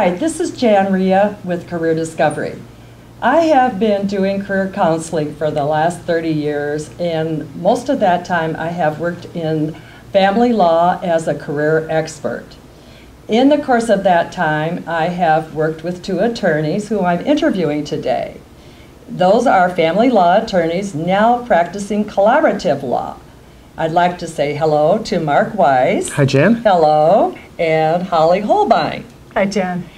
Hi, this is Jan Reha with Career Discovery. I have been doing career counseling for the last 30 years, and most of that time I have worked in family law as a career expert. In the course of that time, I have worked with two attorneys who I'm interviewing today. Those are family law attorneys now practicing collaborative law. I'd like to say hello to Mark Weiss. Hi, Jan. Hello. And Holly Holbein. Hi, Jan.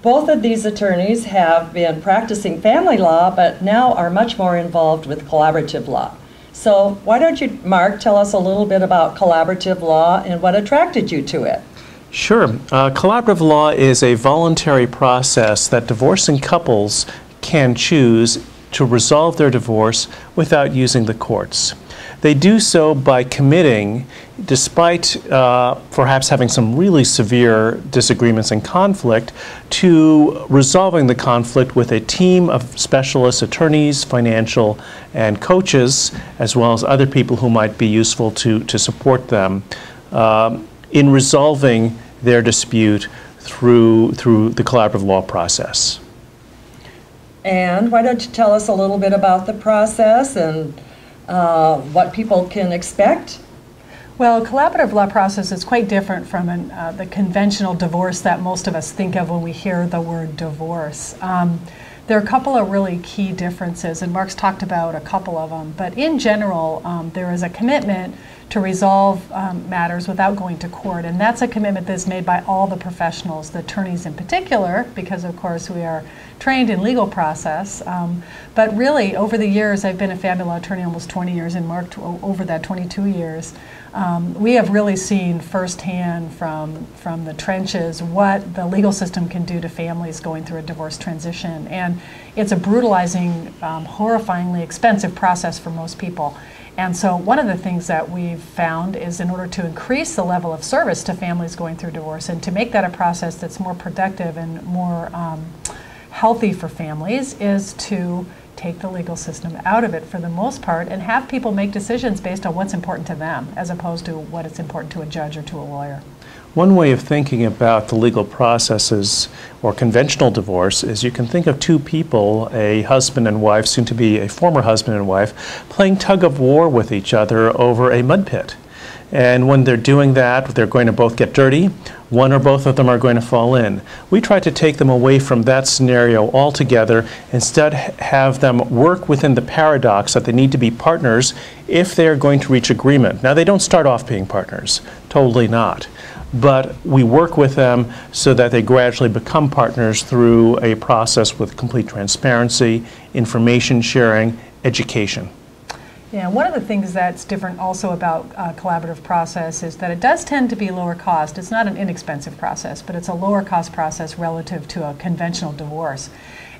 Both of these attorneys have been practicing family law, but now are much more involved with collaborative law. So why don't you, Mark, tell us a little bit about collaborative law and what attracted you to it? Sure. Collaborative law is a voluntary process that divorcing couples can choose to resolve their divorce without using the courts. They do so by committing, despite perhaps having some really severe disagreements and conflict, to resolving the conflict with a team of specialist attorneys, financial and coaches, as well as other people who might be useful to support them in resolving their dispute through the collaborative law process. And why don't you tell us a little bit about the process and what people can expect? Well, collaborative law process is quite different from the conventional divorce that most of us think of when we hear the word divorce. There are a couple of really key differences, and Mark's talked about a couple of them. But in general, there is a commitment to resolve matters without going to court, and that's a commitment that's made by all the professionals, the attorneys in particular, because of course we are trained in legal process. But really, over the years, I've been a family law attorney almost 20 years, and Mark over that 22 years. We have really seen firsthand from the trenches what the legal system can do to families going through a divorce transition. And it's a brutalizing, horrifyingly expensive process for most people. And so one of the things that we've found is in order to increase the level of service to families going through divorce and to make that a process that's more productive and more healthy for families is to take the legal system out of it for the most part and have people make decisions based on what's important to them as opposed to what is important to a judge or to a lawyer. One way of thinking about the legal processes or conventional divorce is you can think of two people, a husband and wife, soon to be a former husband and wife, playing tug of war with each other over a mud pit. And when they're doing that, they're going to both get dirty. One or both of them are going to fall in. We try to take them away from that scenario altogether, instead have them work within the paradox that they need to be partners if they are going to reach agreement. Now, they don't start off being partners, totally not. But we work with them so that they gradually become partners through a process with complete transparency, information sharing, education. Yeah, one of the things that's different also about collaborative process is that it does tend to be lower cost. It's not an inexpensive process, but it's a lower cost process relative to a conventional divorce.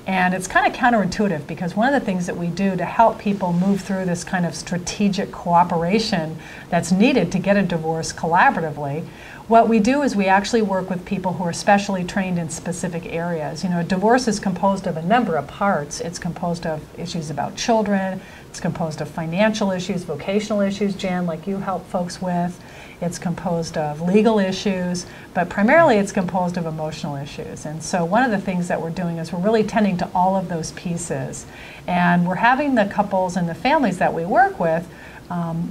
And it's kind of counterintuitive because one of the things that we do to help people move through this kind of strategic cooperation that's needed to get a divorce collaboratively, what we do is we actually work with people who are specially trained in specific areas. You know, divorce is composed of a number of parts. It's composed of issues about children. It's composed of financial issues, vocational issues, Jan, like you help folks with. It's composed of legal issues, but primarily it's composed of emotional issues. And so one of the things that we're doing is we're really tending to all of those pieces. And we're having the couples and the families that we work with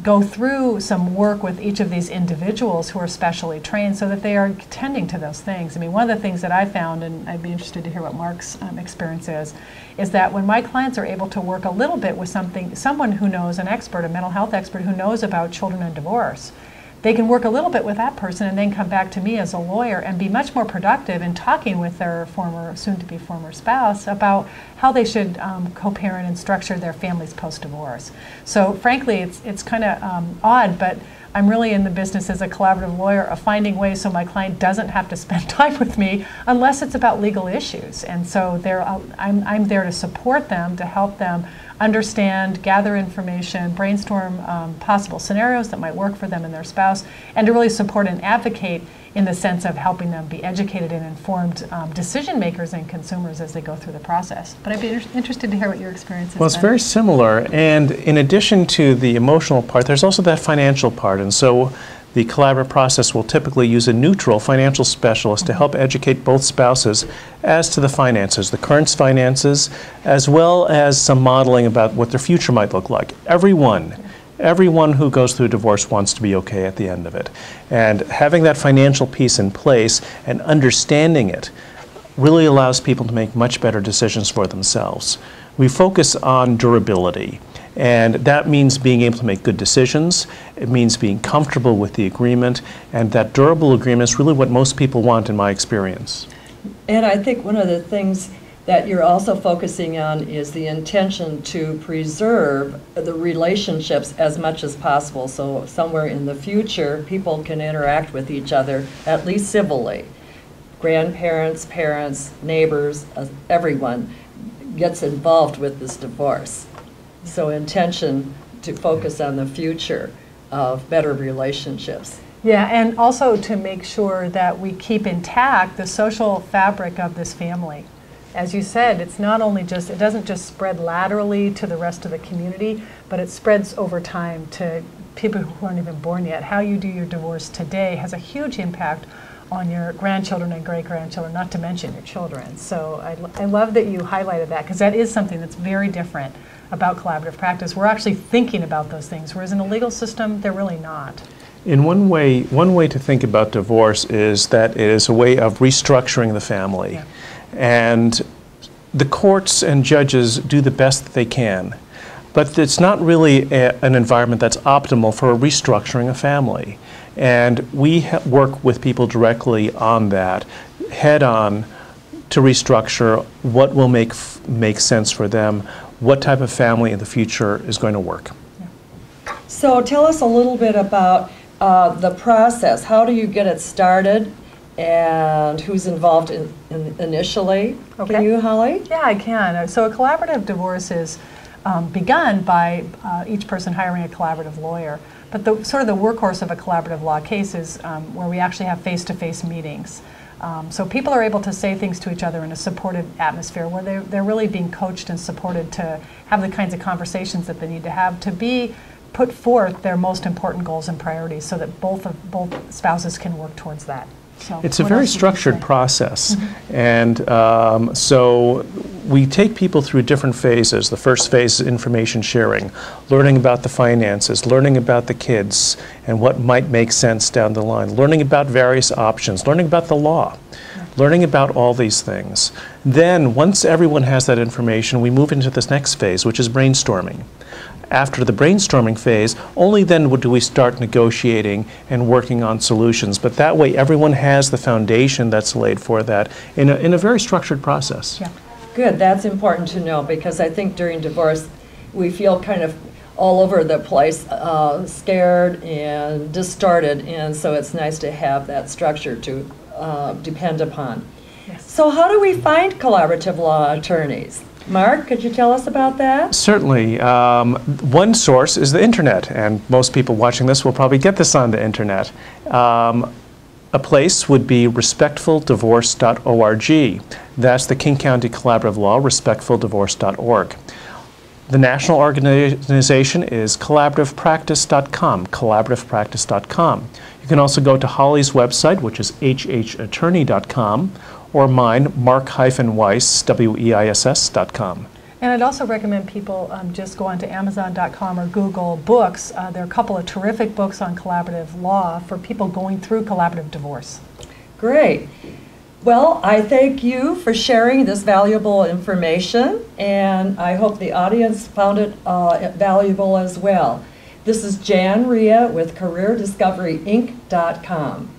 go through some work with each of these individuals who are specially trained so that they are tending to those things. I mean, one of the things that I found, and I'd be interested to hear what Mark's experience is that when my clients are able to work a little bit with someone who knows, an expert, a mental health expert who knows about children and divorce, they can work a little bit with that person and then come back to me as a lawyer and be much more productive in talking with their soon-to-be former spouse about how they should co-parent and structure their families post-divorce. So frankly, it's kind of odd, but I'm really in the business as a collaborative lawyer of finding ways so my client doesn't have to spend time with me unless it's about legal issues. And so I'm there to support them, to help them understand, gather information, brainstorm possible scenarios that might work for them and their spouse, and to really support and advocate in the sense of helping them be educated and informed decision makers and consumers as they go through the process. But I'd be interested to hear what your experience is. Well, it's very similar, and in addition to the emotional part, there's also that financial part. And so the collaborative process will typically use a neutral financial specialist to help educate both spouses as to the finances, the current finances, as well as some modeling about what their future might look like. Everyone who goes through a divorce wants to be okay at the end of it. And having that financial piece in place and understanding it really allows people to make much better decisions for themselves. We focus on durability. And that means being able to make good decisions. It means being comfortable with the agreement. And that durable agreement is really what most people want in my experience. And I think one of the things that you're also focusing on is the intention to preserve the relationships as much as possible. So somewhere in the future, people can interact with each other, at least civilly. Grandparents, parents, neighbors, everyone gets involved with this divorce. So intention to focus on the future of better relationships. Yeah, and also to make sure that we keep intact the social fabric of this family. As you said, it's not only just, it doesn't just spread laterally to the rest of the community, but it spreads over time to people who aren't even born yet. How you do your divorce today has a huge impact on your grandchildren and great-grandchildren, not to mention your children. So I love that you highlighted that, because that is something that's very different about collaborative practice. We're actually thinking about those things, whereas in the legal system, they're really not. In one way to think about divorce is that it is a way of restructuring the family. Yeah. And the courts and judges do the best that they can. But it's not really an environment that's optimal for restructuring a family. And we work with people directly on that, head on, to restructure what will make sense for them, what type of family in the future is going to work. Yeah. So tell us a little bit about the process. How do you get it started, and who's involved initially? Okay. Can you, Holly? Yeah, I can. So a collaborative divorce is begun by each person hiring a collaborative lawyer. But the sort of the workhorse of a collaborative law case is where we actually have face-to-face meetings. So people are able to say things to each other in a supported atmosphere where they're really being coached and supported to have the kinds of conversations that they need to have to put forth their most important goals and priorities so that both spouses can work towards that. So it's a very structured process. Mm-hmm. And so we take people through different phases. The first phase is information sharing, learning about the finances, learning about the kids and what might make sense down the line, learning about various options, learning about the law, learning about all these things. Then, once everyone has that information, we move into this next phase, which is brainstorming. After the brainstorming phase, only then do we start negotiating and working on solutions. But that way, everyone has the foundation that's laid for that in a very structured process. Yeah. Good, that's important to know, because I think during divorce we feel kind of all over the place, scared and distorted, and so it's nice to have that structure to depend upon. Yes. So how do we find collaborative law attorneys? Mark, could you tell us about that? Certainly. One source is the internet, and most people watching this will probably get this on the internet. A place would be respectfuldivorce.org. That's the King County Collaborative Law, respectfuldivorce.org. The national organization is collaborativepractice.com, collaborativepractice.com. You can also go to Holly's website, which is hhattorney.com, or mine, mark-weiss, weiss.com. And I'd also recommend people just go onto Amazon.com or Google Books. There are a couple of terrific books on collaborative law for people going through collaborative divorce. Great. Well, I thank you for sharing this valuable information, and I hope the audience found it valuable as well. This is Jan Reha with CareerDiscoveryInc.com.